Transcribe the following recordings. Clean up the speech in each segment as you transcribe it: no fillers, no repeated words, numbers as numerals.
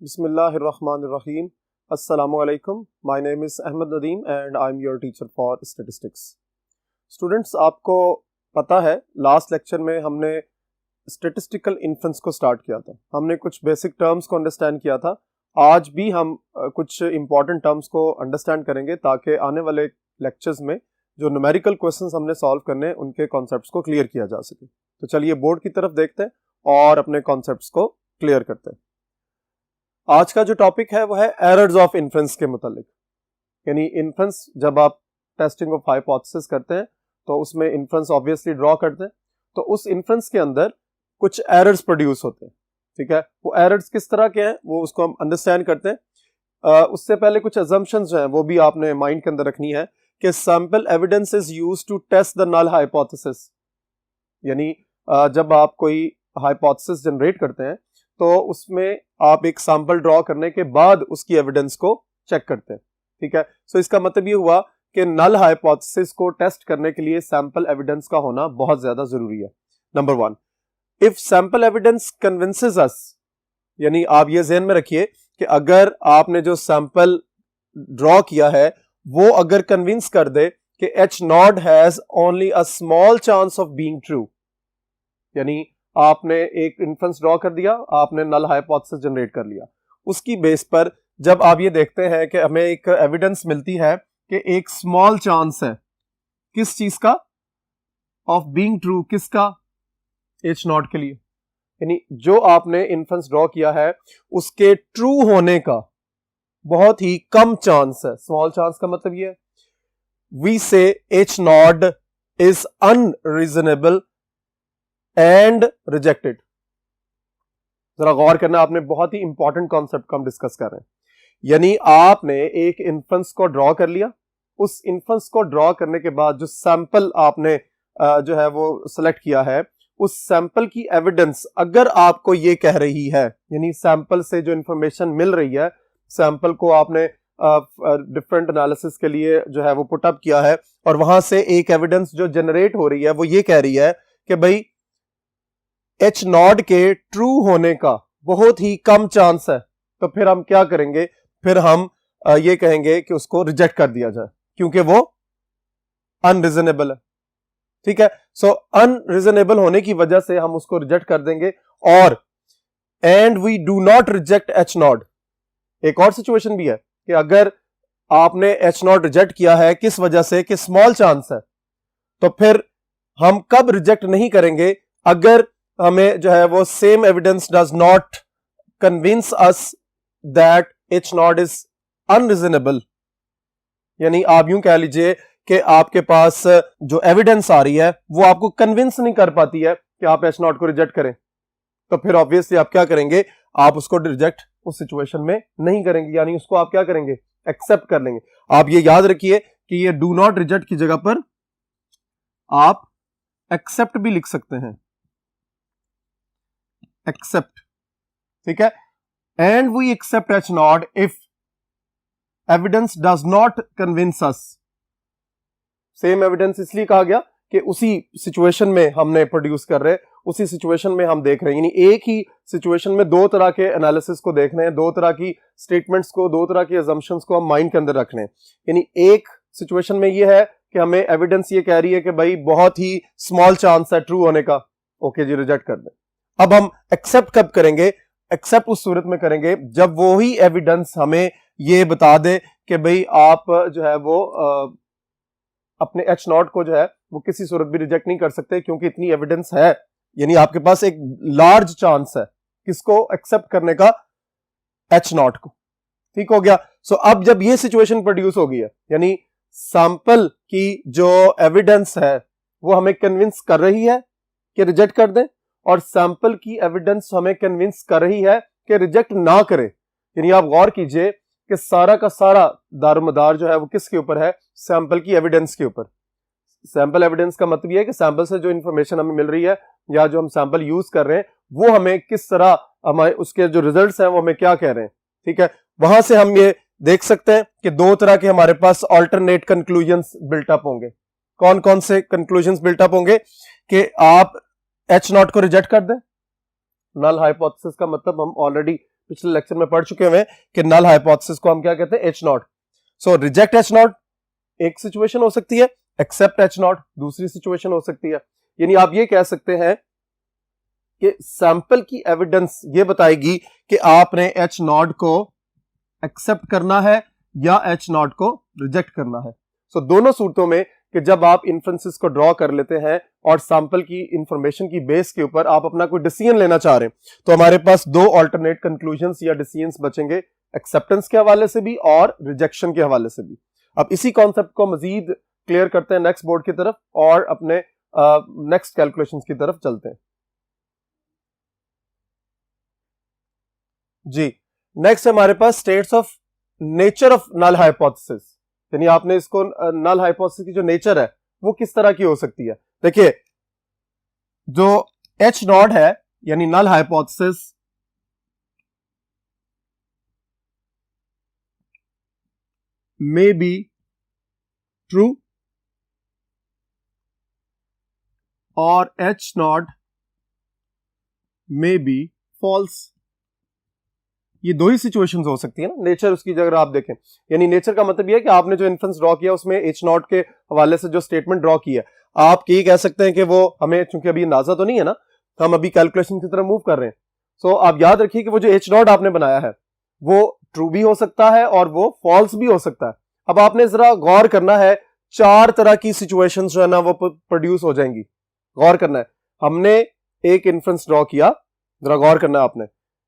Bismillahirrahmanirrahim. Assalamu alaikum. My name is Ahmed Nadeem and I'm your teacher for statistics. Students, आपको पता है last lecture में हमने statistical inference को start किया था. हमने कुछ बेसिक टर्म्स को अंडरस्टैंड किया था. आज भी हम कुछ इंपॉर्टेंट टर्म्स को अंडरस्टैंड करेंगे ताकि आने वाले लेक्चर्स में जो न्यूमेरिकल क्वेश्चंस हमने सॉल्व करने हैं उनके कॉन्सेप्ट्स को क्लियर किया जा सके. तो चलिए बोर्ड की तरफ देखते हैं और अपने कॉन्सेप्ट्स को क्लियर करते हैं. आज का जो टॉपिक है वो है एरर्स ऑफ इन्फ्रेंस के मुतालिक. यानी इन्फ्रेंस जब आप टेस्टिंग ऑफ हाइपोथेसिस करते हैं तो उसमें इन्फ्रेंस ऑब्वियसली ड्रॉ करते हैं. तो उस इन्फ्रेंस के अंदर कुछ एरर्स प्रोड्यूस होते हैं. ठीक है, वो एरर्स किस तरह के हैं वो उसको हम अंडरस्टैंड करते हैं. उससे पहले कुछ अजम्पशंस जो हैं वो भी आपने माइंड के अंदर रखनी है कि sample evidence is used to test the null hypothesis. यानी जब आप कोई हाइपोथेसिस जनरेट करते हैं तो उसमें आप एक सैंपल ड्रॉ करने के बाद उसकी एविडेंस को चेक करते हैं. ठीक है, सो इसका मतलब ये हुआ कि नल हाइपोथेसिस को टेस्ट करने के लिए सैंपल एविडेंस का होना बहुत ज्यादा जरूरी है. Number one, if sample evidence convinces us, यानी आप ये ज़हन में रखिए कि अगर आपने जो सैंपल ड्रॉ किया है वो अगर कन्विंस कर दे कि H not has only a small chance of being true, यानी आपने एक इन्फ्रेंस ड्रॉ कर दिया, आपने नल हाइपोथेसिस जनरेट कर लिया, उसकी बेस पर जब आप ये देखते हैं कि हमें एक एविडेंस मिलती है कि एक स्मॉल चांस है किस चीज का, ऑफ बीइंग ट्रू, किसका, एच नॉट के लिए. यानी जो आपने इन्फ्रेंस ड्रॉ किया है उसके ट्रू होने का बहुत ही कम चांस है. स्मॉल चांस का मतलब ये है वी से H naught is unreasonable and rejected. जरा गौर करना, आपने बहुत ही इंपॉर्टेंट कॉन्सेप्ट को हम डिस्कस कर रहे हैं. यानी आपने एक इन्फ्रेंस को ड्रॉ कर लिया, उस इन्फ्रेंस को ड्रॉ करने के बाद जो सैंपल आपने जो है वो सिलेक्ट किया है, उस सैंपल की एविडेंस अगर आपको ये कह रही है, यानी सैंपल से जो इंफॉर्मेशन मिल रही है, सैंपल को आपने डिफरेंट एनालिसिस के लिए जो है वो पुटअप किया है और वहां से एक एविडेंस जो जनरेट हो रही है वो ये कह रही है कि भाई एच नॉट के ट्रू होने का बहुत ही कम चांस है, तो फिर हम क्या करेंगे, फिर हम ये कहेंगे कि उसको रिजेक्ट कर दिया जाए क्योंकि वो अनरीजनेबल है. ठीक है, सो अनरीजनेबल होने की वजह से हम उसको रिजेक्ट कर देंगे. और and we do not reject H naught. एक और सिचुएशन भी है कि अगर आपने एच नॉट रिजेक्ट किया है किस वजह से, कि स्मॉल चांस है, तो फिर हम कब रिजेक्ट नहीं करेंगे, अगर हमें जो है वो same evidence does not convince us that H naught is unreasonable. यानी आप यूं कह लीजिए कि आपके पास जो एविडेंस आ रही है वो आपको कन्विंस नहीं कर पाती है कि आप एच नॉट को रिजेक्ट करें, तो फिर ऑब्वियसली आप क्या करेंगे, आप उसको रिजेक्ट उस सिचुएशन में नहीं करेंगे, यानी उसको आप क्या करेंगे, एक्सेप्ट कर लेंगे. आप ये याद रखिए कि ये डू नॉट रिजेक्ट की जगह पर आप एक्सेप्ट भी लिख सकते हैं, एक्सेप्ट. ठीक है, and we accept H naught if evidence does not convince us. Same evidence इसलिए कहा गया कि उसी सिचुएशन में हमने प्रोड्यूस कर रहे हैं, उसी सिचुएशन में हम देख रहे हैं. यानी एक ही सिचुएशन में दो तरह के एनालिसिस को देख रहे हैं, दो तरह की स्टेटमेंट्स को, दो तरह की अजम्पशंस को हम माइंड के अंदर रख रहे हैं. यानी एक सिचुएशन में यह है कि हमें एविडेंस ये कह रही है कि भाई बहुत ही स्मॉल चांस है ट्रू होने का, ओके जी रिजेक्ट कर दें. अब हम एक्सेप्ट कब करेंगे, एक्सेप्ट उस सूरत में करेंगे जब वो ही एविडेंस हमें ये बता दे कि भाई आप जो है वो अपने एच नॉट को जो है वो किसी सूरत भी रिजेक्ट नहीं कर सकते क्योंकि इतनी एविडेंस है. यानी आपके पास एक लार्ज चांस है किसको एक्सेप्ट करने का, एच नॉट को. ठीक हो गया. सो अब जब ये सिचुएशन प्रोड्यूस हो गई है, यानी सैंपल की जो एविडेंस है वो हमें कन्विंस कर रही है कि रिजेक्ट कर दें, और सैंपल की एविडेंस हमें कन्विंस कर रही है कि रिजेक्ट ना करें. यानी आप गौर कीजिए कि सारा का सारा दारोमदार जो है वो किसके ऊपर है, सैंपल की एविडेंस के ऊपर. सैंपल एविडेंस का मतलब यह है कि सैंपल से जो इंफॉर्मेशन हमें मिल रही है या जो हम सैंपल यूज कर रहे हैं वो हमें किस तरह, हमारे उसके जो रिजल्ट्स हैं वो हमें क्या कह रहे हैं. ठीक है, वहां से हम ये देख सकते हैं कि दो तरह के हमारे पास अल्टरनेट कंक्लूजन्स बिल्टअप होंगे. कौन कौन से कंक्लूजन्स बिल्टअप होंगे, कि आप एच नॉट को रिजेक्ट कर दें. नल हाइपोथेसिस का मतलब हम ऑलरेडी पिछले लेक्चर में पढ़ चुके हुए हैं कि नल हाइपोथेसिस को हम क्या कहते हैं, H not. So reject H not एक सिचुएशन हो सकती है, एक्सेप्ट H नॉट दूसरी सिचुएशन हो सकती है। यानी आप ये कह सकते हैं कि सैंपल की एविडेंस ये बताएगी कि आपने H नॉट को एक्सेप्ट करना है या H नॉट को रिजेक्ट करना है। सो दोनों सूरतों में कि जब आप इन्फ्रेंसेस को ड्रॉ कर लेते हैं और सैंपल की इंफॉर्मेशन की बेस के ऊपर आप अपना कोई डिसीजन लेना चाह रहे हैं, तो हमारे पास दो अल्टरनेट कंक्लूजन्स या डिसीजंस बचेंगे, एक्सेप्टेंस के हवाले से भी और रिजेक्शन के हवाले से भी। अब इसी कॉन्सेप्ट को मजीद क्लियर करते हैं नेक्स्ट बोर्ड की तरफ और अपने नेक्स्ट कैलकुलेशंस की तरफ चलते हैं। जी, नेक्स्ट हमारे पास states of nature of null hypothesis, यानी आपने इसको नल हाइपोथेसिस की जो नेचर है वो किस तरह की हो सकती है। देखिए, जो H नॉट है यानी null hypothesis may be true और H naught may be false. ये दो ही सिचुएशंस हो सकती है ना नेचर उसकी, अगर आप देखें, यानी नेचर का मतलब ये है कि आपने जो इन्फ्रेंस ड्रॉ किया उसमें H नॉट के हवाले से जो स्टेटमेंट ड्रॉ की है, आप ये कह सकते हैं कि वो हमें, चूंकि अभी अंदाजा तो नहीं है ना, तो हम अभी कैलकुलेशन की तरफ मूव कर रहे हैं। सो आप याद रखिए कि वो जो H नॉट आपने बनाया है वो ट्रू भी हो सकता है और वो फॉल्स भी हो सकता है। अब आपने जरा गौर करना है, चार तरह की सिचुएशंस जो है ना वो प्रोड्यूस हो जाएंगी। गौर करना है, हमने एक इन्फ्रेंस ड्रॉ किया, जरा गौर करना है, आपने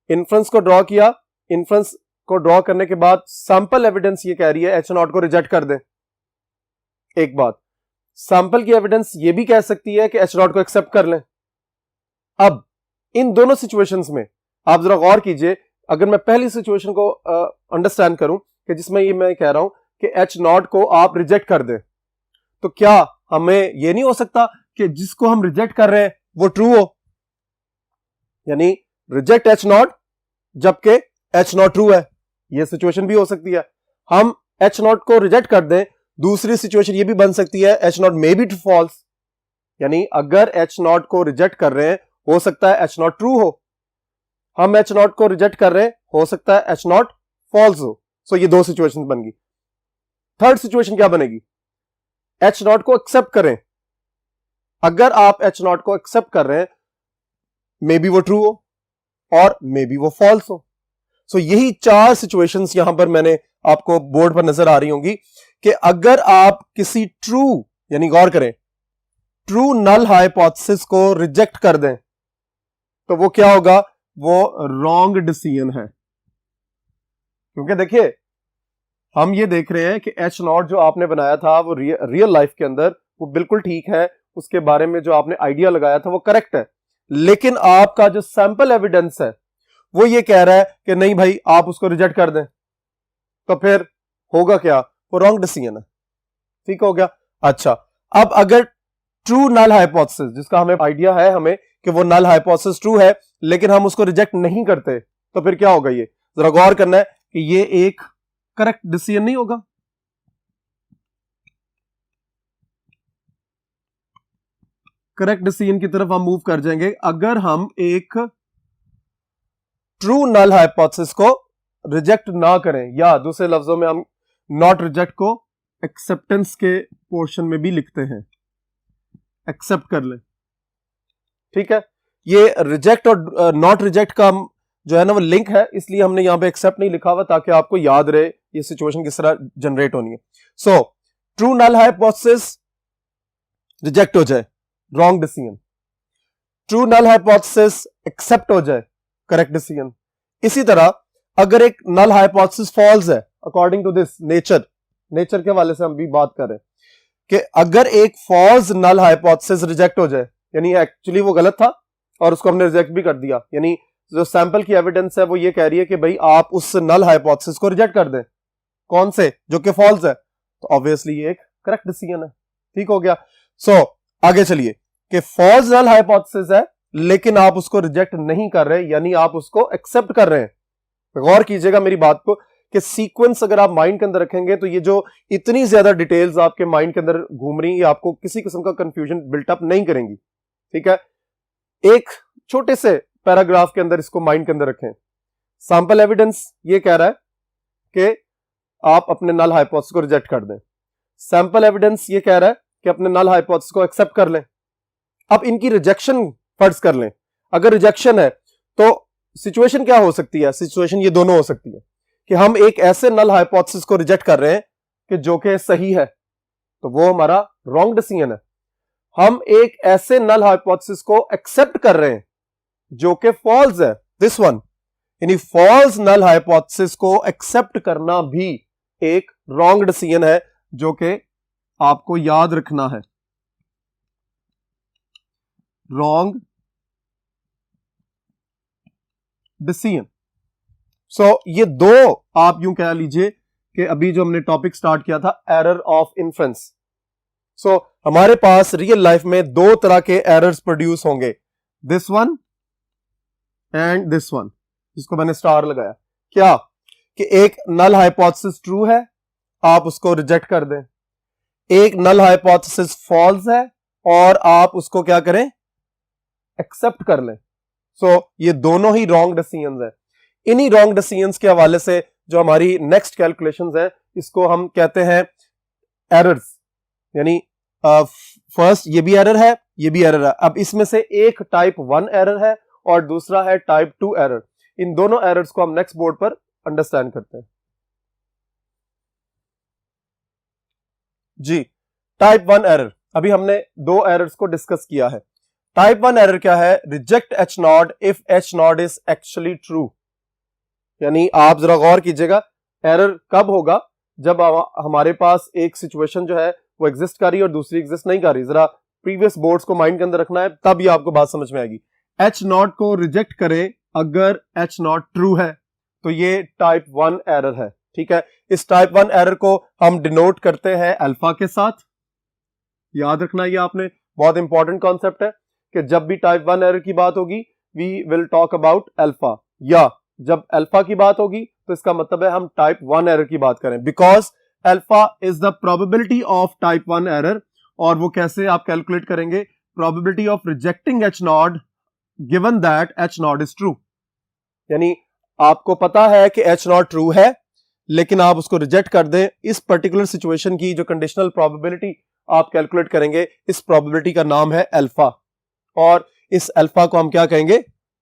इन्फ्रेंस को ड्रॉ किया, इन्फ्रेंस को ड्रॉ करने के बाद सैंपल एविडेंस ये कह रही है H नॉट को रिजेक्ट कर दें। एक बात, सैंपल की एविडेंस ये भी कह सकती है कि H नॉट को एक्सेप्ट कर लें। अब इन दोनों सिचुएशंस में आप जरा गौर कीजिए, अगर मैं पहली सिचुएशन को अंडरस्टैंड करूं कि जिसमें ये मैं कह रहा हूं कि H नॉट को आप रिजेक्ट कर दें, तो क्या हमें यह नहीं हो सकता कि जिसको हम रिजेक्ट कर रहे हैं वो ट्रू हो, यानी रिजेक्ट H नॉट जबकि H नॉट ट्रू है। यह सिचुएशन भी हो सकती है। हम H नॉट को रिजेक्ट कर दें, दूसरी सिचुएशन ये भी बन सकती है H naught may be false, यानी अगर H नॉट को रिजेक्ट कर रहे हैं हो सकता है H नॉट ट्रू हो, हम H नॉट को रिजेक्ट कर रहे हैं हो सकता है H नॉट फॉल्स हो। सो ये दो सिचुएशन बन गई। थर्ड सिचुएशन क्या बनेगी, H नॉट को एक्सेप्ट करें। अगर आप H नॉट को एक्सेप्ट कर रहे हैं मे बी वो ट्रू हो और मे बी वो फॉल्स हो। सो यही चार सिचुएशंस यहां पर मैंने आपको बोर्ड पर नजर आ रही होंगी कि अगर आप किसी ट्रू, यानी गौर करें, ट्रू नल हाइपोथेसिस को रिजेक्ट कर दें तो वो क्या होगा, वो रॉन्ग डिसीजन है। क्योंकि देखिए, हम ये देख रहे हैं कि H नॉट जो आपने बनाया था वो रियल लाइफ के अंदर वो बिल्कुल ठीक है, उसके बारे में जो आपने आइडिया लगाया था वो करेक्ट है, लेकिन आपका जो सैंपल एविडेंस है वो ये कह रहा है कि नहीं भाई आप उसको रिजेक्ट कर दें, तो फिर होगा क्या, वो रॉन्ग डिसीजन है। ठीक हो गया। अच्छा, अब अगर ट्रू नल हाइपोथेसिस, जिसका हमें आइडिया है हमें कि वो नल हाइपोथेसिस ट्रू है लेकिन हम उसको रिजेक्ट नहीं करते, तो फिर क्या होगा, ये जरा गौर करना है कि ये एक करेक्ट डिसीजन नहीं होगा। करेक्ट डिसीजन की तरफ हम मूव कर जाएंगे अगर हम एक ट्रू नल हाइपोथेसिस को रिजेक्ट ना करें, या दूसरे लफ्जों में हम नॉट रिजेक्ट को एक्सेप्टेंस के पोर्शन में भी लिखते हैं, एक्सेप्ट कर ले। ठीक है, ये रिजेक्ट और नॉट रिजेक्ट का जो है ना वो लिंक है, इसलिए हमने यहां पे एक्सेप्ट नहीं लिखा हुआ ताकि आपको याद रहे ये सिचुएशन किस तरह जनरेट होनी है। So true null hypothesis reject हो जाए, wrong decision. True null hypothesis accept हो जाए, करेक्ट डिसीजन। इसी तरह अगर एक नल हाइपोथेसिस फॉल्स है अकॉर्डिंग टू दिस नेचर के हवाले से हम भी बात कर रहे हैं कि अगर एक फॉल्स नल हाइपोथेसिस रिजेक्ट हो जाए, यानी एक्चुअली वो गलत था और उसको हमने रिजेक्ट भी कर दिया, यानी जो सैंपल की एविडेंस है वो ये कह रही है कि भाई आप उस नल हाइपोथेसिस को रिजेक्ट कर दें, कौन से, जो कि फॉल्स है, तो ऑब्वियसली ये एक करेक्ट डिसीजन है। ठीक हो गया। सो आगे चलिए कि फॉल्स नल हाइपोथेसिस है लेकिन आप उसको रिजेक्ट नहीं कर रहे, यानी आप उसको एक्सेप्ट कर रहे हैं। गौर कीजिएगा मेरी बात को कि सीक्वेंस अगर आप माइंड के अंदर रखेंगे तो ये जो इतनी ज्यादा डिटेल्स आपके माइंड के अंदर घूम रही, आपको किसी किस्म का कंफ्यूजन बिल्टअप नहीं करेंगी। ठीक है, एक छोटे से पैराग्राफ के अंदर इसको माइंड के अंदर रखें। सैंपल एविडेंस ये कह रहा है कि आप अपने नल हाइपोथेसिस को रिजेक्ट कर दें, सैंपल एविडेंस ये कह रहा है कि अपने नल हाइपोथेसिस को एक्सेप्ट कर लें। अब इनकी रिजेक्शन फर्ज कर लें, अगर रिजेक्शन है तो सिचुएशन क्या हो सकती है? सिचुएशन ये दोनों हो सकती है कि हम एक ऐसे नल हाइपोथेसिस को रिजेक्ट कर रहे हैं कि जो कि सही है, तो वो हमारा रॉन्ग डिसीजन है। हम एक ऐसे नल हाइपोथेसिस को एक्सेप्ट कर रहे हैं जो कि फॉल्स है, दिस वन, यानी फॉल्स नल हाइपोथेसिस को एक्सेप्ट करना भी एक रॉन्ग डिसीजन है, जो कि आपको याद रखना है, रॉन्ग डिसीजन। सो ये दो आप यूं कह लीजिए कि अभी जो हमने टॉपिक स्टार्ट किया था, एरर ऑफ इन्फ्रेंस। सो हमारे पास रियल लाइफ में दो तरह के एरर्स प्रोड्यूस होंगे, this one and this one, जिसको मैंने स्टार लगाया। क्या कि एक नल हाइपोथेसिस ट्रू है, आप उसको रिजेक्ट कर दें, एक नल हाइपोथेसिस फॉल्स है और आप उसको क्या करें? एक्सेप्ट कर लें। सो ये दोनों ही रॉन्ग डिसीजंस हैं। इन्हीं रॉन्ग डिसीजंस के हवाले से जो हमारी नेक्स्ट कैलकुलेशंस है, इसको हम कहते हैं एरर्स, यानी फर्स्ट ये भी एरर है, ये भी एरर है। अब इसमें से एक टाइप 1 एरर है और दूसरा है टाइप 2 एरर। इन दोनों एरर्स को हम नेक्स्ट बोर्ड पर अंडरस्टैंड करते हैं। जी, टाइप 1 एरर, अभी हमने दो एरर्स को डिस्कस किया है। टाइप 1 एरर क्या है? Reject H naught if H naught is actually true. यानी आप जरा गौर कीजिएगा, एरर कब होगा? जब हमारे पास एक सिचुएशन जो है वो एग्जिस्ट कर रही है और दूसरी एग्जिस्ट नहीं कर रही। जरा प्रीवियस बोर्ड्स को माइंड के अंदर रखना है, तब ये आपको बात समझ में आएगी। एच नॉट को रिजेक्ट करें अगर एच नॉट ट्रू है, तो ये टाइप 1 एरर है। ठीक है, इस टाइप 1 एरर को हम डिनोट करते हैं अल्फा के साथ। याद रखना, ये आपने बहुत इंपॉर्टेंट कॉन्सेप्ट है कि जब भी टाइप 1 एरर की बात होगी, we will talk about alpha, या जब अल्फा की बात होगी तो इसका मतलब है हम टाइप 1 एरर की बात करें, because alpha is the probability of type 1 error. और वो कैसे आप कैलकुलेट करेंगे? Probability of rejecting H not given that H naught is true. यानी आपको पता है कि एच नॉट ट्रू है, लेकिन आप उसको रिजेक्ट कर दें, इस पर्टिकुलर सिचुएशन की जो कंडीशनल प्रोबेबिलिटी आप कैलकुलेट करेंगे, इस प्रोबेबिलिटी का नाम है अल्फा, और इस अल्फा को हम क्या कहेंगे?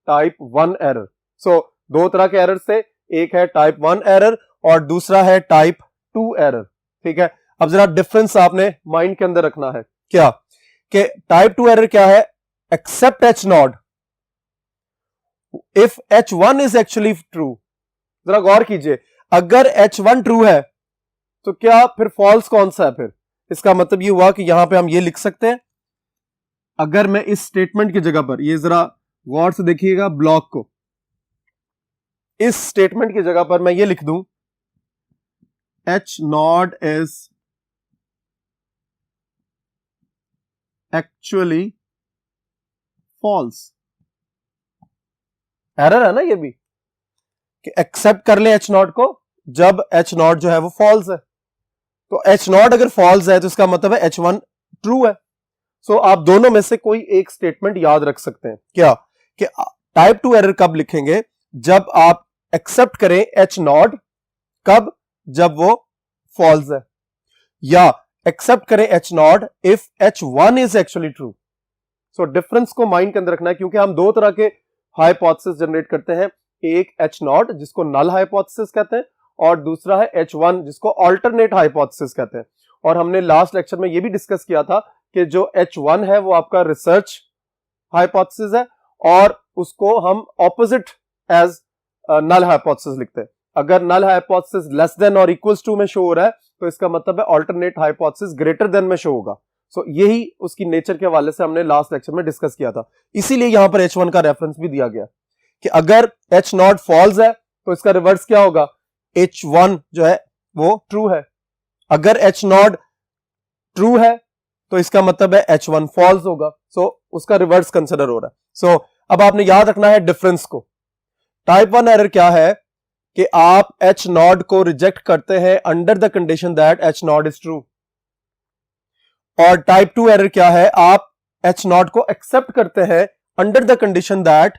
Type 1 error. सो दो तरह के एरर थे, एक है टाइप 1 एरर और दूसरा है टाइप 2 एरर। ठीक है, अब जरा डिफरेंस आपने माइंड के अंदर रखना है। क्या कि टाइप 2 एरर क्या है? Accept H naught if H1 is actually true. जरा गौर कीजिए, अगर H1 ट्रू है तो क्या फिर फॉल्स कौन सा है? फिर इसका मतलब ये हुआ कि यहां पे हम ये लिख सकते हैं, अगर मैं इस स्टेटमेंट की जगह पर, ये जरा गौर से देखिएगा ब्लॉक को, इस स्टेटमेंट की जगह पर मैं ये लिख दूं, H naught is actually false. Error है ना ये भी, कि एक्सेप्ट कर ले एच नॉट को जब एच नॉट जो है वो फॉल्स है। तो एच नॉट अगर फॉल्स है तो इसका मतलब है H1 ट्रू है। सो आप दोनों में से कोई एक स्टेटमेंट याद रख सकते हैं। क्या कि टाइप 2 एरर कब लिखेंगे? जब आप एक्सेप्ट करें एच नॉट, कब? जब वो फॉल्स है, या एक्सेप्ट करें H naught if H1 is actually true. So difference को माइंड के अंदर रखना है, क्योंकि हम दो तरह के हाइपोथेसिस जनरेट करते हैं, एक एच नॉट जिसको नल हाइपोथेसिस कहते हैं और दूसरा है H1 जिसको अल्टरनेट हाइपोथेसिस कहते हैं। और हमने लास्ट लेक्चर में यह भी डिस्कस किया था कि जो H1 है वो आपका रिसर्च हाइपोथेसिस है और उसको हम ऑपोजिट एज नल हाइपोथेसिस लिखते हैं। अगर नल हाइपोथेसिस लेस देन और इक्वल्स टू में शो हो रहा है तो इसका मतलब है अल्टरनेट हाइपोथेसिस ग्रेटर देन में शो होगा। सो यही उसकी नेचर के हवाले से हमने लास्ट लेक्चर में डिस्कस किया था। इसीलिए यहां पर H1 का रेफरेंस भी दिया गया कि अगर H नॉट फॉल्स है तो इसका रिवर्स क्या होगा? H1 जो है वो ट्रू है। अगर H नॉट ट्रू है तो इसका मतलब है H1 फॉल्स होगा। सो उसका रिवर्स कंसिडर हो रहा है। सो अब आपने याद रखना है डिफरेंस को। टाइप 1 एरर क्या है कि आप H नॉट को रिजेक्ट करते हैं under the condition that H not is true, और टाइप 2 एरर क्या है? आप H नॉट को एक्सेप्ट करते हैं under the condition that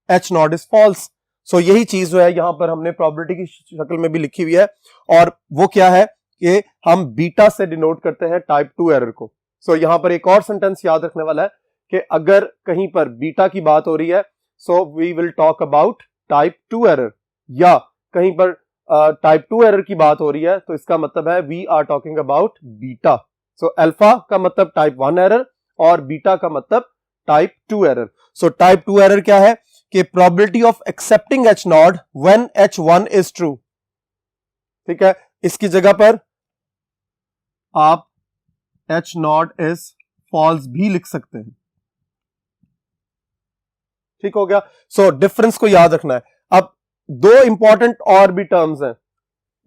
H not is false. So यही चीज जो है यहां पर हमने प्रोबेबिलिटी की शक्ल में भी लिखी हुई है, और वो क्या है कि हम बीटा से डिनोट करते हैं टाइप 2 एरर को। सो यहां पर एक और सेंटेंस याद रखने वाला है कि अगर कहीं पर बीटा की बात हो रही है so we will talk about type 2 error, या कहीं पर टाइप 2 एरर की बात हो रही है तो इसका मतलब है we are talking about beta. So alpha का मतलब टाइप 1 एरर और बीटा का मतलब type 2 error. So type 2 error क्या है कि probability of accepting H naught when H1 is true. ठीक है, इसकी जगह पर आप H नॉट इज फॉल्स भी लिख सकते हैं। ठीक हो गया। सो डिफरेंस को याद रखना है। अब दो इंपॉर्टेंट और भी टर्म्स हैं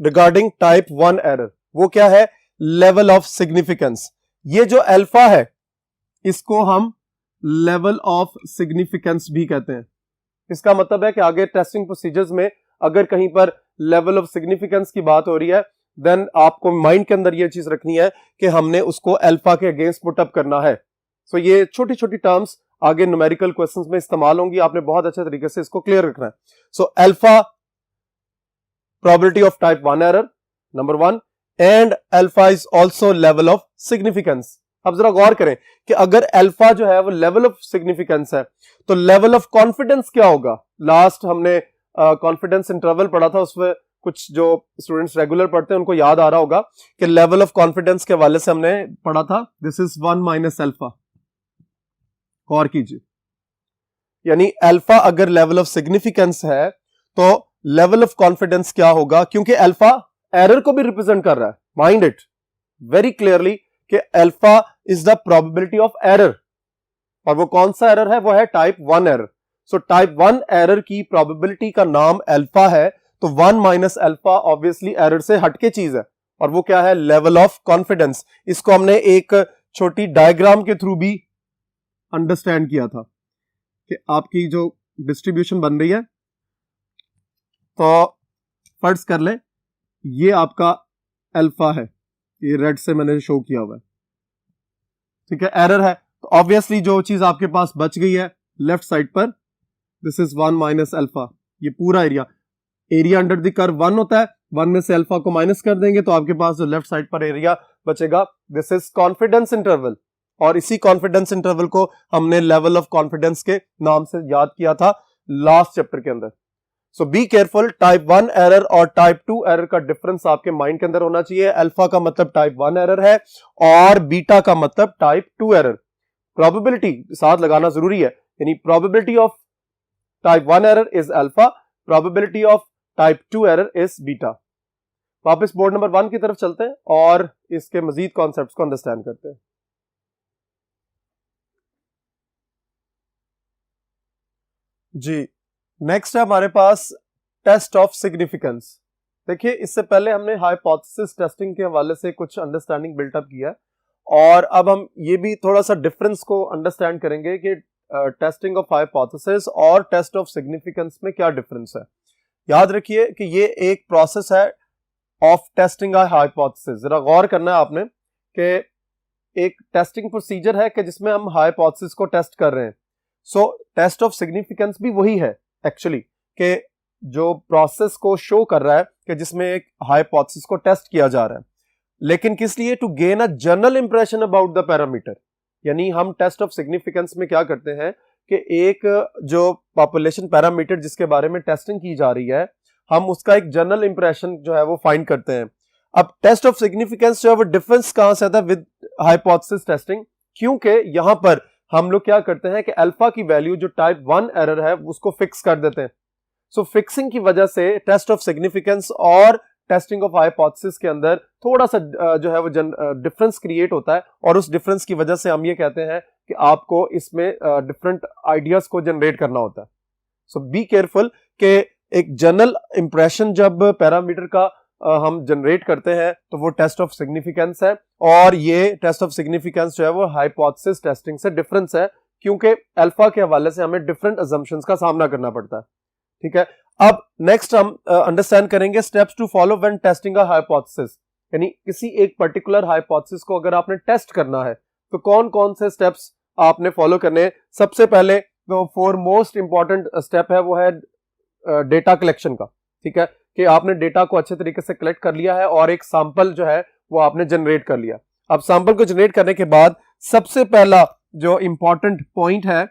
रिगार्डिंग टाइप 1 एरर। वो क्या है? Level of significance. ये जो अल्फा है इसको हम लेवल ऑफ सिग्निफिकेंस भी कहते हैं। इसका मतलब है कि आगे टेस्टिंग प्रोसीजर्स में अगर कहीं पर लेवल ऑफ सिग्निफिकेंस की बात हो रही है देन आपको माइंड के अंदर यह चीज रखनी है कि हमने उसको अल्फा के अगेंस्ट पुट अप करना है। सो ये छोटी छोटी टर्म्स आगे न्यूमेरिकल क्वेश्चंस में इस्तेमाल होंगी, आपने बहुत अच्छे तरीके से इसको क्लियर रखना है। So alpha probability of type 1 error number 1, and alpha is also level of significance. अब जरा गौर करें कि अगर अल्फा जो है वो लेवल ऑफ सिग्निफिकेंस है तो लेवल ऑफ कॉन्फिडेंस क्या होगा? लास्ट हमने कॉन्फिडेंस इंटरवल पढ़ा था, उसमें कुछ जो स्टूडेंट्स रेगुलर पढ़ते हैं उनको याद आ रहा होगा कि लेवल ऑफ कॉन्फिडेंस के हवाले से हमने पढ़ा था दिस इज 1 माइनस अल्फा। गौर कीजिए, यानी अल्फा अगर लेवल ऑफ सिग्निफिकेंस है तो लेवल ऑफ कॉन्फिडेंस क्या होगा? क्योंकि अल्फा एरर को भी रिप्रेजेंट कर रहा है। माइंड इट वेरी क्लियरली कि alpha is the probability of error, और वो कौन सा एरर है? वो है type 1 error. So type 1 error की प्रोबेबिलिटी का नाम अल्फा है, तो 1 माइनस अल्फा ऑब्वियसली एरर से हटके चीज है, और वो क्या है? Level of confidence. इसको हमने एक छोटी डायग्राम के थ्रू भी अंडरस्टैंड किया था कि आपकी जो डिस्ट्रीब्यूशन बन रही है, तो फर्ज कर ले ये आपका अल्फा है, ये रेड से मैंने शो किया हुआ है, ठीक है, एरर है। तो ऑब्वियसली जो चीज आपके पास बच गई है लेफ्ट साइड पर, दिस इज 1 माइनस अल्फा। ये पूरा एरिया अंडर द कर्व 1 होता है, 1 में से अल्फा को माइनस कर देंगे तो आपके पास जो लेफ्ट साइड पर एरिया बचेगा दिस इज कॉन्फिडेंस इंटरवल, और इसी कॉन्फिडेंस इंटरवल को हमने लेवल ऑफ कॉन्फिडेंस के नाम से याद किया था लास्ट चैप्टर के अंदर। सो बी केयरफुल, टाइप 1 एरर और टाइप 2 एरर का डिफरेंस आपके माइंड के अंदर होना चाहिए। अल्फा का मतलब टाइप 1 एरर है और बीटा का मतलब टाइप 2 एरर। प्रोबेबिलिटी साथ लगाना जरूरी है, यानी probability of type 1 error is alpha, probability of type 2 error is beta. वापस बोर्ड नंबर 1 की तरफ चलते हैं और इसके मजीद कॉन्सेप्ट्स को अंडरस्टैंड करते हैं। जी, नेक्स्ट है हमारे पास टेस्ट ऑफ सिग्निफिकेंस। देखिए, इससे पहले हमने हाइपोथेसिस टेस्टिंग के हवाले से कुछ अंडरस्टैंडिंग बिल्टअप किया है, और अब हम ये भी थोड़ा सा डिफरेंस को अंडरस्टैंड करेंगे कि टेस्टिंग ऑफ हाइपोथेसिस और टेस्ट ऑफ सिग्निफिकेंस में क्या डिफरेंस है। याद रखिए कि ये एक प्रोसेस है ऑफ टेस्टिंग अ हाइपोथेसिस। जरा गौर करना है आपने कि एक टेस्टिंग प्रोसीजर है कि जिसमें हम हाइपोथेसिस को टेस्ट कर रहे हैं। सो टेस्ट ऑफ सिग्निफिकेंस भी वही है एक्चुअली, कि जो प्रोसेस को शो कर रहा है कि जिसमें एक हाइपोथेसिस को टेस्ट किया जा रहा है, लेकिन किस लिए? To gain a general impression about the parameter. यानी हम टेस्ट ऑफ सिग्निफिकेंस में क्या करते हैं कि एक जो पॉपुलेशन पैरामीटर जिसके बारे में टेस्टिंग की जा रही है, हम उसका एक जनरल इंप्रेशन जो है वो फाइंड करते हैं। अब टेस्ट ऑफ सिग्निफिकेंस जो है वो डिफरेंस कहां से आता है विद हाइपोथेसिस टेस्टिंग? क्योंकि यहां पर हम लोग क्या करते हैं कि अल्फा की वैल्यू जो टाइप 1 एरर है उसको फिक्स कर देते हैं। सो फिक्सिंग की वजह से टेस्ट ऑफ सिग्निफिकेंस और टेस्टिंग ऑफ हाइपोथेसिस के अंदर थोड़ा सा जो है वो डिफरेंस क्रिएट होता है, और उस डिफरेंस की वजह से हम ये कहते हैं कि आपको इसमें डिफरेंट आइडियाज को जनरेट करना होता है। सो बी केयरफुल कि एक जनरल इंप्रेशन जब पैरामीटर का हम जनरेट करते हैं तो वो टेस्ट ऑफ सिग्निफिकेंस है, और ये टेस्ट ऑफ सिग्निफिकेंस जो है वो हाइपोथेसिस टेस्टिंग से डिफरेंस है, क्योंकि अल्फा के हवाले से हमें डिफरेंट अजम्पशंस का सामना करना पड़ता है। ठीक है, अब नेक्स्ट हम अंडरस्टैंड करेंगे steps to follow when testing a hypothesis. यानी किसी एक पर्टिकुलर हाइपोथेसिस को अगर आपने टेस्ट करना है तो कौन कौन से स्टेप्स आपने फॉलो करने हैं। सबसे पहले तो 4 मोस्ट इंपॉर्टेंट स्टेप है वो है डेटा कलेक्शन का, ठीक है, कि आपने डेटा को अच्छे तरीके से कलेक्ट कर लिया है और एक सैंपल जो है वो आपने जनरेट कर लिया। अब सैंपल को जनरेट करने के बाद सबसे पहला जो इंपॉर्टेंट पॉइंट है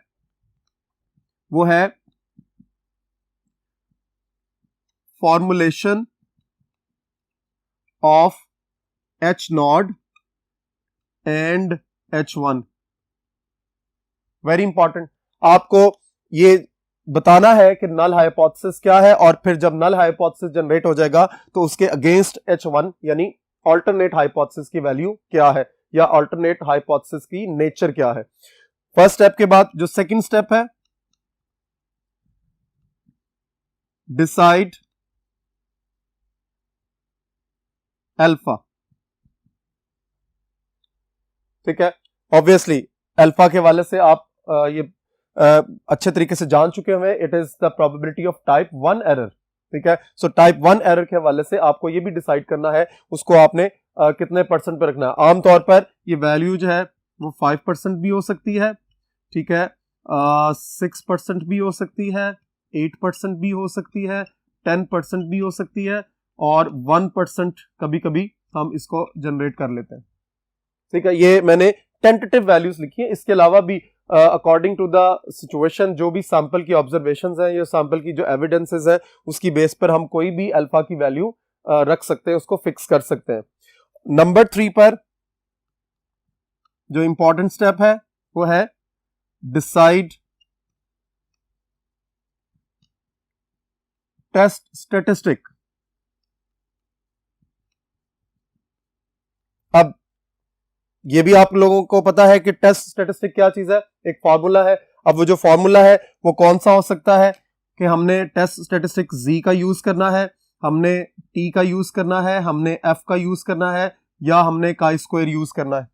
वो है formulation of H0 and H1। Very important, आपको ये बताना है कि नल हाइपोथेसिस क्या है, और फिर जब नल हाइपोथेसिस जनरेट हो जाएगा तो उसके अगेंस्ट H1 यानी अल्टरनेट हाइपोथेसिस की वैल्यू क्या है, या अल्टरनेट हाइपोथेसिस की नेचर क्या है। फर्स्ट स्टेप के बाद जो सेकंड स्टेप है, डिसाइड अल्फा। ठीक है, ऑब्वियसली अल्फा के वाले से आप ये अच्छे तरीके से जान चुके हुए, it is the probability of type 1 error. ठीक है, सो टाइप 1 एरर के हवाले से आपको ये भी डिसाइड करना है उसको आपने कितने परसेंट पे रखना है। आमतौर पर ये वैल्यू जो है वो 5% भी हो सकती है, ठीक है, 6% भी हो सकती है, 8% भी हो सकती है, 10% भी हो सकती है, और 1% कभी कभी हम इसको जनरेट कर लेते हैं। ठीक है, ये मैंने टेंटेटिव वैल्यूज लिखी है। इसके अलावा भी अकॉर्डिंग टू द सिचुएशन जो भी सैंपल की ऑब्जर्वेशंस हैं या सैंपल की जो एविडेंसेस है उसकी बेस पर हम कोई भी अल्फा की वैल्यू रख सकते हैं, उसको फिक्स कर सकते हैं। नंबर 3 पर जो इंपॉर्टेंट स्टेप है वो है डिसाइड टेस्ट स्टैटिस्टिक। अब ये भी आप लोगों को पता है कि टेस्ट स्टैटिस्टिक क्या चीज है, एक फॉर्मूला है। अब वो जो फॉर्मूला है वो कौन सा हो सकता है कि हमने टेस्ट स्टैटिस्टिक Z का यूज करना है, हमने T का यूज करना है, हमने F का यूज करना है, या हमने काई स्क्वायर यूज करना है।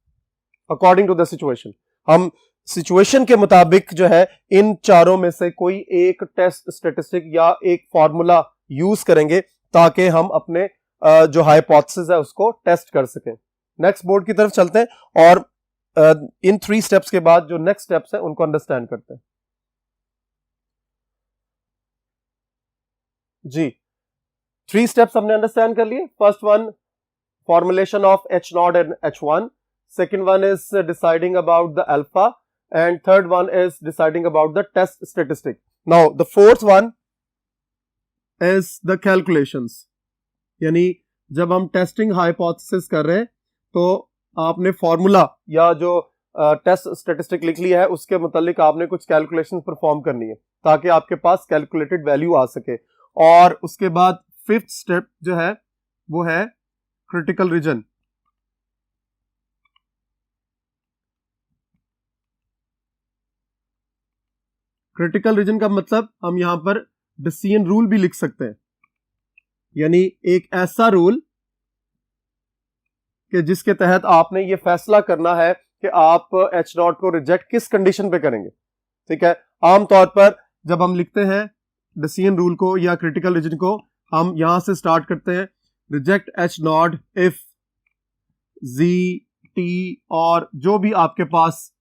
अकॉर्डिंग टू द सिचुएशन हम सिचुएशन के मुताबिक जो है इन चारों में से कोई एक टेस्ट स्टैटिस्टिक या एक फॉर्मूला यूज करेंगे ताकि हम अपने जो हाइपोथेसिस है उसको टेस्ट कर सकें। नेक्स्ट बोर्ड की तरफ चलते हैं और इन 3 स्टेप्स के बाद जो नेक्स्ट स्टेप्स है उनको अंडरस्टैंड करते हैं। जी, 3 स्टेप्स हमने अंडरस्टैंड कर लिए। First one, formulation of H0 and H1, second one is deciding about the alpha, and third one is deciding about the test statistic. Now the fourth one is the calculations, यानी जब हम testing hypothesis कर रहे हैं तो आपने formula या जो टेस्ट स्टैटिस्टिक लिख लिया है उसके मुतालिक आपने कुछ कैलकुलेशन परफॉर्म करनी है ताकि आपके पास कैलकुलेटेड वैल्यू आ सके। और उसके बाद 5th स्टेप जो है वो है क्रिटिकल रीजन। क्रिटिकल रीजन का मतलब हम यहां पर डिसीजन रूल भी लिख सकते हैं, यानी एक ऐसा रूल कि जिसके तहत आपने ये फैसला करना है कि आप H0 को रिजेक्ट किस कंडीशन पे करेंगे। ठीक है, आमतौर पर जब हम लिखते हैं डिसीजन रूल को या क्रिटिकल रीजन को, हम यहां से स्टार्ट करते हैं, reject H0 if Z T, और जो भी आपके पास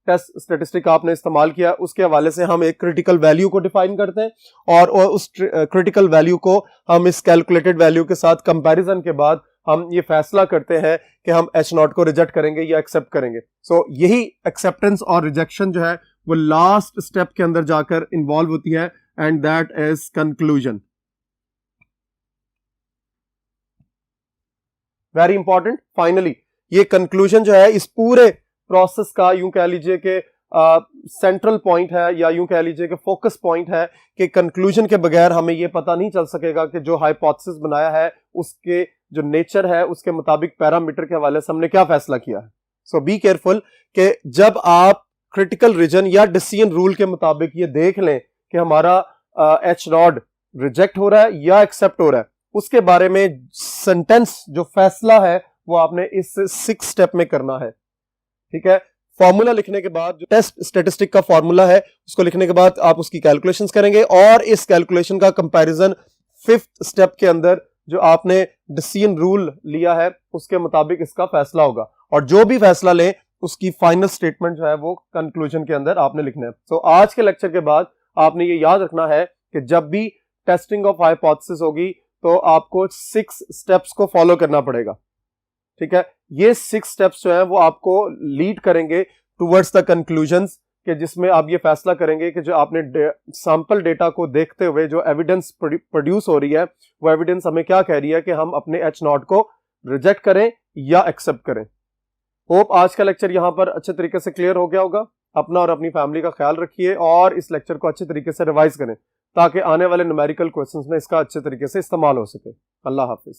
टेस्ट स्टैटिस्टिक आपने इस्तेमाल किया उसके हवाले से हम एक क्रिटिकल वैल्यू को डिफाइन करते हैं और उस क्रिटिकल वैल्यू को हम इस कैलकुलेटेड वैल्यू के साथ कंपैरिजन के बाद हम ये फैसला करते हैं कि हम H0 को रिजेक्ट करेंगे या एक्सेप्ट करेंगे। सो यही एक्सेप्टेंस और रिजेक्शन जो है वो लास्ट स्टेप के अंदर जाकर इन्वॉल्व होती है, and that is conclusion. Very important, finally ये कंक्लूजन जो है इस पूरे प्रोसेस का यूं कह लीजिए कि सेंट्रल पॉइंट है, या यूं कह लीजिए कि फोकस पॉइंट है कि कंक्लूजन के बगैर हमें यह पता नहीं चल सकेगा कि जो हाइपोथेसिस बनाया है उसके जो नेचर है उसके मुताबिक पैरामीटर के हवाले से हमने क्या फैसला किया है। सो बी केयरफुल कि जब आप क्रिटिकल रीजन या डिसीजन रूल के मुताबिक ये देख लें कि हमारा H0 रिजेक्ट हो रहा है या एक्सेप्ट हो रहा है, उसके बारे में सेंटेंस जो फैसला है वो आपने इस 6 स्टेप में करना है। ठीक है, फॉर्मूला लिखने के बाद जो टेस्ट स्टैटिस्टिक का फॉर्मूला है उसको लिखने के बाद आप उसकी कैलकुलेशंस करेंगे और इस कैलकुलेशन का कंपैरिजन 5th स्टेप के अंदर जो आपने डिसीजन रूल लिया है उसके मुताबिक इसका फैसला होगा, और जो भी फैसला ले उसकी फाइनल स्टेटमेंट जो है वो कंक्लूजन के अंदर आपने लिखना है। तो आज के लेक्चर के बाद आपने ये याद रखना है कि जब भी टेस्टिंग ऑफ हाइपोथेसिस होगी तो आपको 6 स्टेप्स को फॉलो करना पड़ेगा। ठीक है, ये 6 स्टेप्स जो है वो आपको लीड करेंगे टुवर्ड्स द कंक्लूजन्स, कि जिसमें आप ये फैसला करेंगे कि जो आपने सैंपल डेटा को देखते हुए जो एविडेंस प्रोड्यूस हो रही है वो एविडेंस हमें क्या कह रही है कि हम अपने H0 को रिजेक्ट करें या एक्सेप्ट करें। होप आज का लेक्चर यहाँ पर अच्छे तरीके से क्लियर हो गया होगा। अपना और अपनी फैमिली का ख्याल रखिए और इस लेक्चर को अच्छे तरीके से रिवाइज करें ताकि आने वाले न्यूमेरिकल क्वेश्चंस में इसका अच्छे तरीके से इस्तेमाल हो सके। अल्लाह हाफिज।